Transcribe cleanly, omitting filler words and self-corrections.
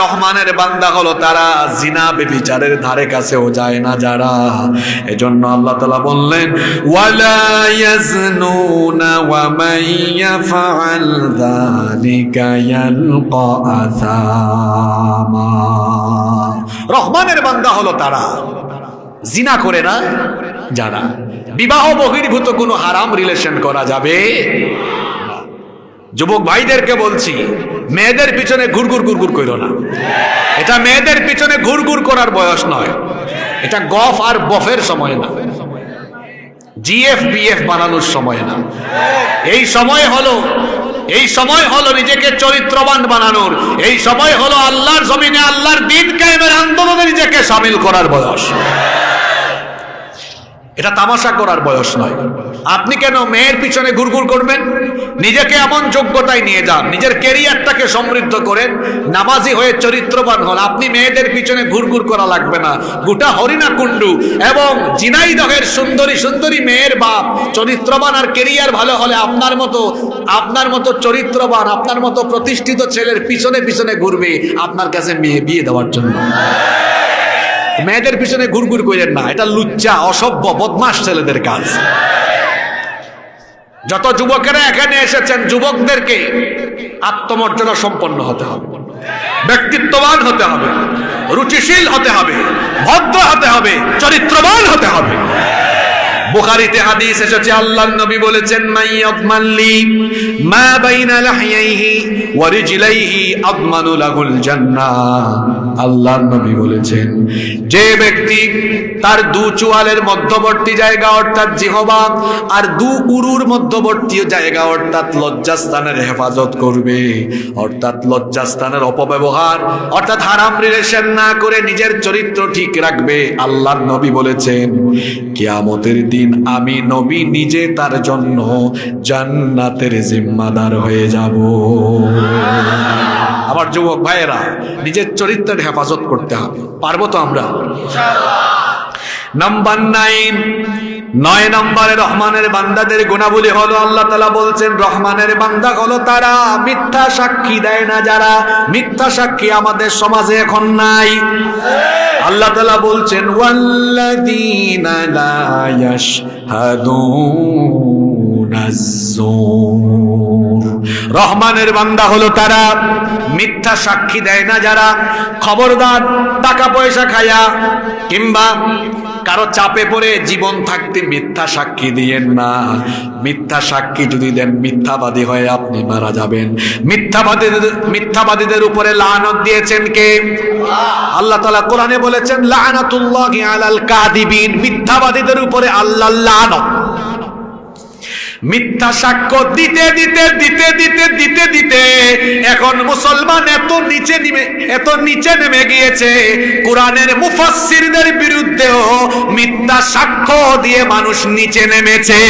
রহমানের বান্দা হলো তারা জিনা ব্যভিচারের ধারে কাছেও যায় না যারা। এজন্য আল্লাহ তাআলা বললেন ওয়ালা ইয়াজনুনা ওয়া মান ইয়াফআল যালিকা ইয়ালকা আসামা। রহমানের বান্দা হলো তারা জিনা করে না যারা। বিবাহ বহির্ভূত কোনো হারাম রিলেশন করা যাবে না। যুবক ভাইদেরকে বলছি, মেয়েদের পিছনে ঘুরঘুর ঘুরঘুর করো না। এটা মেয়েদের পিছনে ঘুরঘুর করার বয়স নয়, এটা গফ আর বফের সময় না, জিএফ বিএফ বানানোর সময় না। এই সময় হলো নিজেকে চরিত্রবান বানানোর, এই সময় হলো আল্লাহর জমিনে আল্লাহর দ্বীন কায়েমের আন্দোলনে নিজেকে শামিল করার বয়স। এটা তামাশা করার বয়স নয়। আপনি কেন মেয়ের পিছনে ঘুরঘুর করবেন? নিজেকে এমন যোগ্যতায় নিয়ে যান, নিজের ক্যারিয়ারটাকে সমৃদ্ধ করেন, নামাজি হয়ে চরিত্রবান হন। আপনি মেয়েদের পিছনে ঘুরঘুর করা লাগবে না। গোটা হরিণা কুণ্ডু এবং ঝিনাইদহের সুন্দরী সুন্দরী মেয়ের বাপ চরিত্রবান আর ক্যারিয়ার ভালো হলে আপনার মতো চরিত্রবান, আপনার মতো প্রতিষ্ঠিত ছেলের পিছনে পিছনে ঘুরবে আপনার কাছে মেয়ে বিয়ে দেওয়ার জন্য। মেয়েদের পিছনে ঘুরঘুর করেন না, এটা লুচ্চা, অসভ্য, বদমাশ ছেলেদের কাজ। যত যুবকেরা এখানে এসেছেন, যুবকদেরকে আত্মমর্যাদা সম্পন্ন হতে হবে, ব্যক্তিত্ববান হতে হবে, রুচিশীল হতে হবে, ভদ্র হতে হবে, চরিত্রবান হতে হবে। বুখারীতে হাদিস এসেছে, আল্লাহর নবী বলেছেন মাইয়াদমানলি মা বাইনা লাহইহি ওয়া রিজলাইহি আদমানু লাহুল জান্নাহ। আল্লাহর নবী বলেছেন, যে ব্যক্তি তার দু চোয়ালের মধ্যবর্তী জায়গা অর্থাৎ জিহবা আর দু উরুর মধ্যবর্তী জায়গা অর্থাৎ লজ্জাস্থানের হেফাজত করবে, অর্থাৎ লজ্জাস্থানের অপব্যবহার অর্থাৎ হারাম রিলেশন না করে নিজের চরিত্র ঠিক রাখবে, আল্লাহর নবী বলেছেন কিয়ামতের দিন আমি নবী নিজে তার জন্য জান্নাতের জিম্মাদার হয়ে যাব। আমার যুবক ভাইয়েরা, নিজের চরিত্রের হেফাজত করতে হবে। পারবো তো আমরা? নাম্বার 9 নম্বরে রহমানের বান্দাদের গুণাবলী হলো, আল্লাহ তাআলা বলছেন রহমানের বান্দা হলো তারা মিথ্যা সাক্ষী দেয় না যারা। মিথ্যা সাক্ষী আমাদের সমাজে এখন নাই। আল্লাহ তাআলা বলছেন ওয়াল্লাযীনা লা ইয়াশহাদুনাজ যুর। রহমানের বান্দা হলো তারা মিথ্যা সাক্ষী দেয় না যারা। খবরদার, টাকা পয়সা খায়া কিংবা কারো চাপে পড়ে জীবন থাকতে মিথ্যা সাক্ষী দিয়েন না। মিথ্যা সাক্ষী যদি দেন, মিথ্যাবাদী হয়ে আপনি মারা যাবেন। মিথ্যাবাদীদের উপরে লানত দিয়েছেন কে? আল্লাহ তাআলা কোরআনে বলেছেন লানাতুল্লাহি আলাল কাযিবিন। মিথ্যাবাদীদের উপরে আল্লাহর লানত। মিথ্যা সাক্ষ্য দিতে দিতে দিতে দিতে দিতে দিতে এখন মুসলমান এত নিচে নেমে গিয়েছে, কোরআনের মুফাসসিরদের বিরুদ্ধেও মিথ্যা সাক্ষ্য দিয়ে মানুষ নিচে নেমেছে।